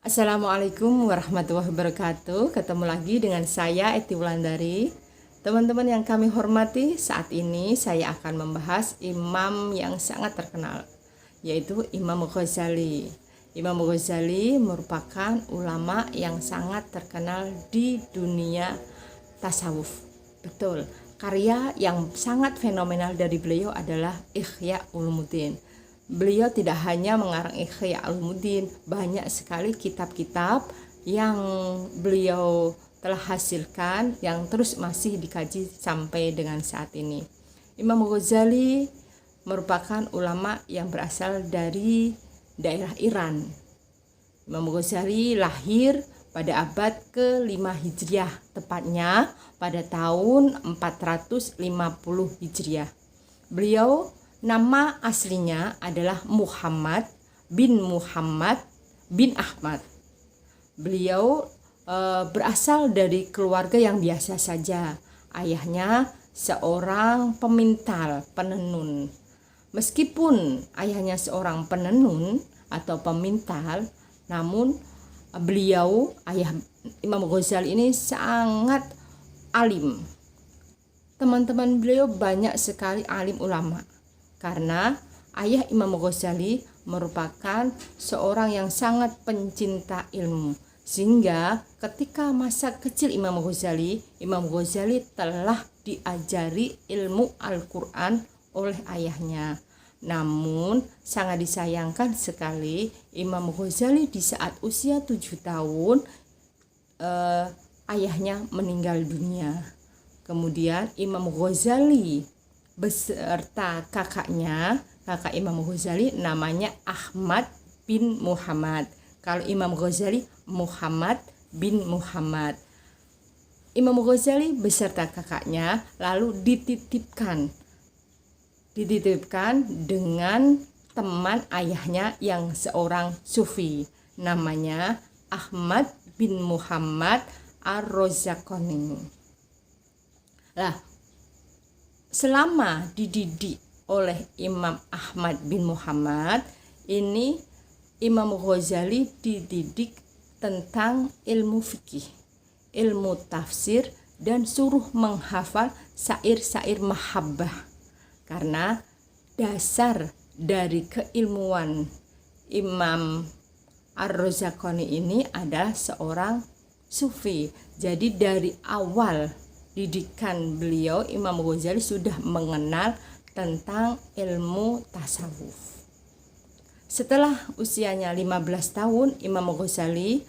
Assalamualaikum warahmatullahi wabarakatuh. Ketemu lagi dengan saya Eti Wulandari. Teman-teman yang kami hormati, saat ini saya akan membahas imam yang sangat terkenal, yaitu Imam Ghazali. Imam Ghazali merupakan ulama yang sangat terkenal di dunia tasawuf. Betul, karya yang sangat fenomenal dari beliau adalah Ihya Ulumuddin. Beliau tidak hanya mengarang Ihya Ulumuddin, banyak sekali kitab-kitab yang beliau telah hasilkan yang terus masih dikaji sampai dengan saat ini. Imam Ghazali merupakan ulama yang berasal dari daerah Iran. Imam Ghazali lahir pada abad ke-5 Hijriah, tepatnya pada tahun 450 Hijriah. Beliau nama aslinya adalah Muhammad bin Ahmad. Beliau berasal dari keluarga yang biasa saja. Ayahnya seorang pemintal, penenun. Meskipun ayahnya seorang penenun atau pemintal, namun beliau, ayah Imam Ghazali ini sangat alim. Teman-teman beliau banyak sekali alim ulama. Karena ayah Imam Ghazali merupakan seorang yang sangat pencinta ilmu. Sehingga ketika masa kecil Imam Ghazali telah diajari ilmu Al-Quran oleh ayahnya. Namun sangat disayangkan sekali Imam Ghazali di saat usia 7 tahun ayahnya meninggal dunia. Kemudian Imam Ghazali beserta kakak Imam Ghazali namanya Ahmad bin Muhammad. Kalau Imam Ghazali Muhammad bin Muhammad. Imam Ghazali beserta kakaknya lalu dititipkan dengan teman ayahnya yang seorang sufi, namanya Ahmad bin Muhammad Ar-Rozakoni. Selama dididik oleh Imam Ahmad bin Muhammad ini, Imam Ghazali dididik tentang ilmu fikih, ilmu tafsir, dan suruh menghafal syair-syair mahabbah. Karena dasar dari keilmuan Imam Ar-Rozakoni ini adalah seorang sufi. Jadi dari awal didikan beliau, Imam Ghazali sudah mengenal tentang ilmu tasawuf. Setelah usianya 15 tahun, Imam Ghazali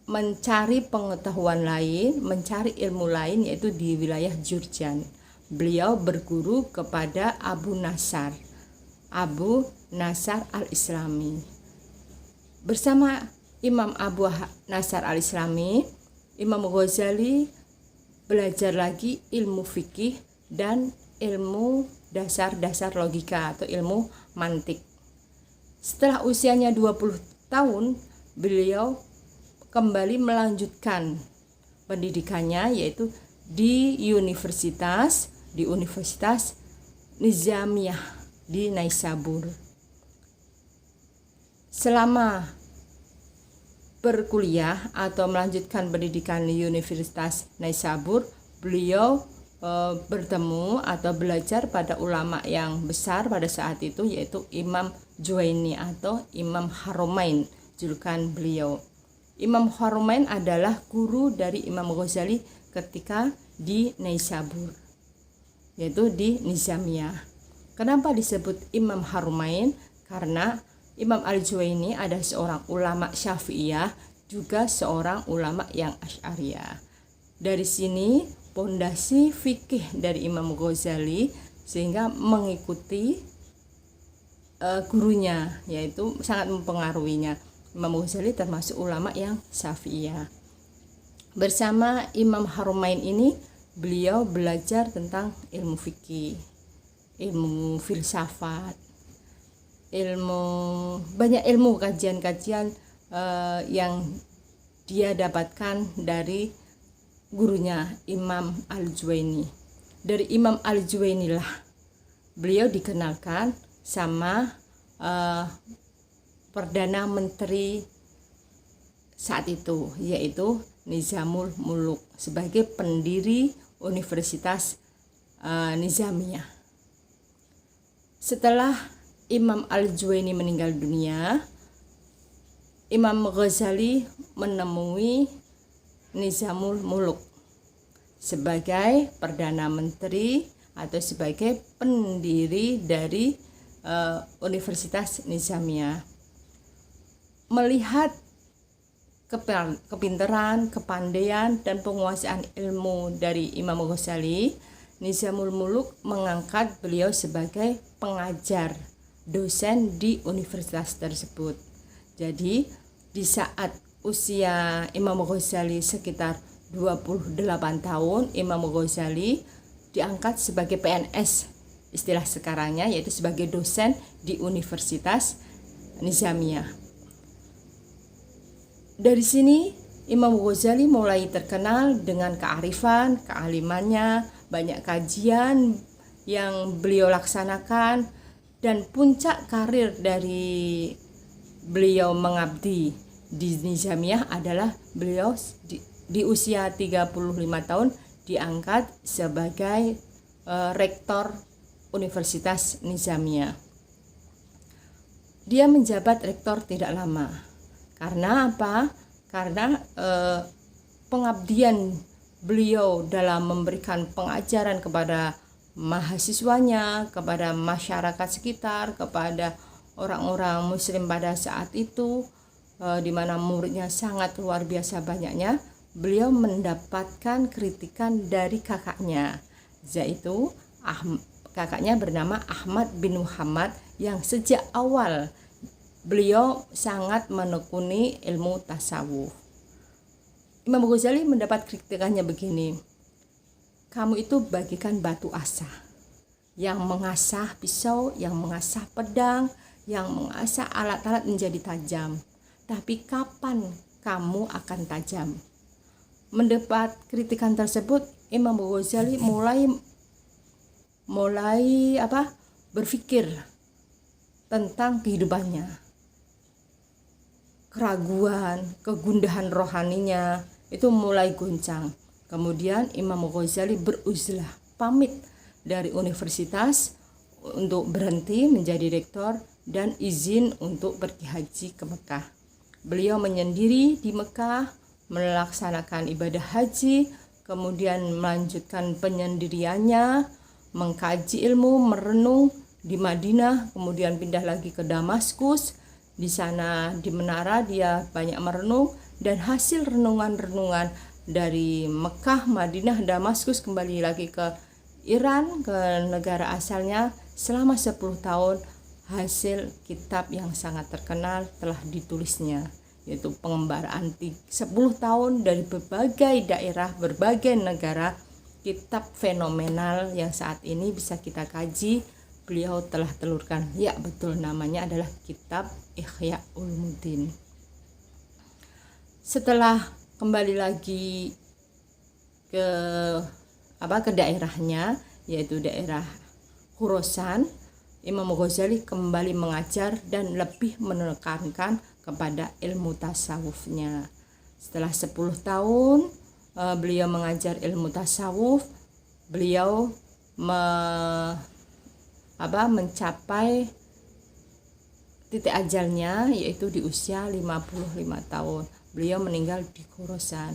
mencari pengetahuan lain, mencari ilmu lain, yaitu di wilayah Jurjan. Beliau berguru kepada Abu Nasar al-Islami. Bersama Imam Abu Nasar al-Islami, Imam Ghazali belajar lagi ilmu fikih dan ilmu dasar-dasar logika atau ilmu mantik. Setelah usianya 20 tahun, beliau kembali melanjutkan pendidikannya, yaitu di Universitas Nizamiyah di Naisabur. Selama berkuliah atau melanjutkan pendidikan di Universitas Naisabur, beliau bertemu atau belajar pada ulama yang besar pada saat itu, yaitu Imam Juwaini atau Imam Haromain, julukan beliau. Imam Haromain adalah guru dari Imam Ghazali ketika di Naisabur, yaitu di Nizamiyah. Kenapa disebut Imam Haromain? Karena Imam Al-Juwaini adalah seorang ulama Syafi'iyah, juga seorang ulama yang Asy'ariyah. Dari sini pondasi fikih dari Imam Ghazali sehingga mengikuti gurunya, yaitu sangat mempengaruhinya. Imam Ghazali termasuk ulama yang Syafi'iyah. Bersama Imam Haromain ini beliau belajar tentang ilmu fikih, ilmu filsafat, banyak ilmu kajian-kajian yang dia dapatkan dari gurunya Imam Al-Juwaini. Dari Imam Al-Juwaini lah beliau dikenalkan sama Perdana Menteri saat itu, yaitu Nizamul Muluk sebagai pendiri Universitas Nizamiyah. Setelah Imam Al-Juwaini meninggal dunia, Imam Ghazali menemui Nizamul Muluk sebagai Perdana Menteri atau sebagai pendiri dari Universitas Nizamiyah. Melihat kepintaran, kepandaian, dan penguasaan ilmu dari Imam Ghazali, Nizamul Muluk mengangkat beliau sebagai pengajar, dosen di universitas tersebut. Jadi di saat usia Imam Ghazali sekitar 28 tahun, Imam Ghazali diangkat sebagai PNS, istilah sekarangnya, yaitu sebagai dosen di Universitas Nizamiyah. Dari sini Imam Ghazali mulai terkenal dengan kearifan, kealimannya, banyak kajian yang beliau laksanakan, dan puncak karir dari beliau mengabdi di Nizamiyah adalah beliau di usia 35 tahun diangkat sebagai rektor Universitas Nizamiyah. Dia menjabat rektor tidak lama. Karena apa? Karena pengabdian beliau dalam memberikan pengajaran kepada mahasiswanya, kepada masyarakat sekitar, kepada orang-orang muslim pada saat itu, di mana muridnya sangat luar biasa banyaknya, beliau mendapatkan kritikan dari kakaknya, yaitu kakaknya bernama Ahmad bin Muhammad, yang sejak awal beliau sangat menekuni ilmu tasawuf. Imam Ghazali mendapat kritikannya begini, kamu itu bagikan batu asah, yang mengasah pisau, yang mengasah pedang, yang mengasah alat-alat menjadi tajam. Tapi kapan kamu akan tajam? Mendapat kritikan tersebut, Imam Ghazali mulai berpikir tentang kehidupannya. Keraguan, kegundahan rohaninya itu mulai goncang. Kemudian Imam Ghazali beruzlah, pamit dari universitas untuk berhenti menjadi rektor dan izin untuk pergi haji ke Mekah. Beliau menyendiri di Mekah, melaksanakan ibadah haji, kemudian melanjutkan penyendiriannya, mengkaji ilmu, merenung di Madinah, kemudian pindah lagi ke Damaskus. Di sana di menara dia banyak merenung, dan hasil renungan-renungan dari Mekah, Madinah, Damaskus kembali lagi ke Iran, ke negara asalnya. Selama 10 tahun hasil kitab yang sangat terkenal telah ditulisnya, yaitu pengembaraan 10 tahun dari berbagai daerah, berbagai negara. Kitab fenomenal yang saat ini bisa kita kaji, beliau telah telurkan. Ya betul, namanya adalah kitab Ihya Ulumuddin. Setelah kembali lagi ke daerahnya, yaitu daerah Khurasan, Imam Ghazali kembali mengajar dan lebih menekankan kepada ilmu tasawufnya. Setelah 10 tahun beliau mengajar ilmu tasawuf, beliau mencapai titik ajalnya, yaitu di usia 55 tahun. Beliau meninggal di Khurasan.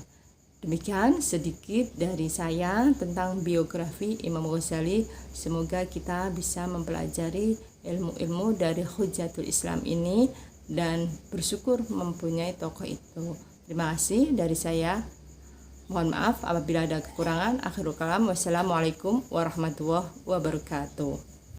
Demikian sedikit dari saya tentang biografi Imam Ghazali. Semoga kita bisa mempelajari ilmu-ilmu dari Hujjatul Islam ini dan bersyukur mempunyai tokoh itu. Terima kasih dari saya. Mohon maaf apabila ada kekurangan. Akhirul kalam. Wassalamualaikum warahmatullahi wabarakatuh.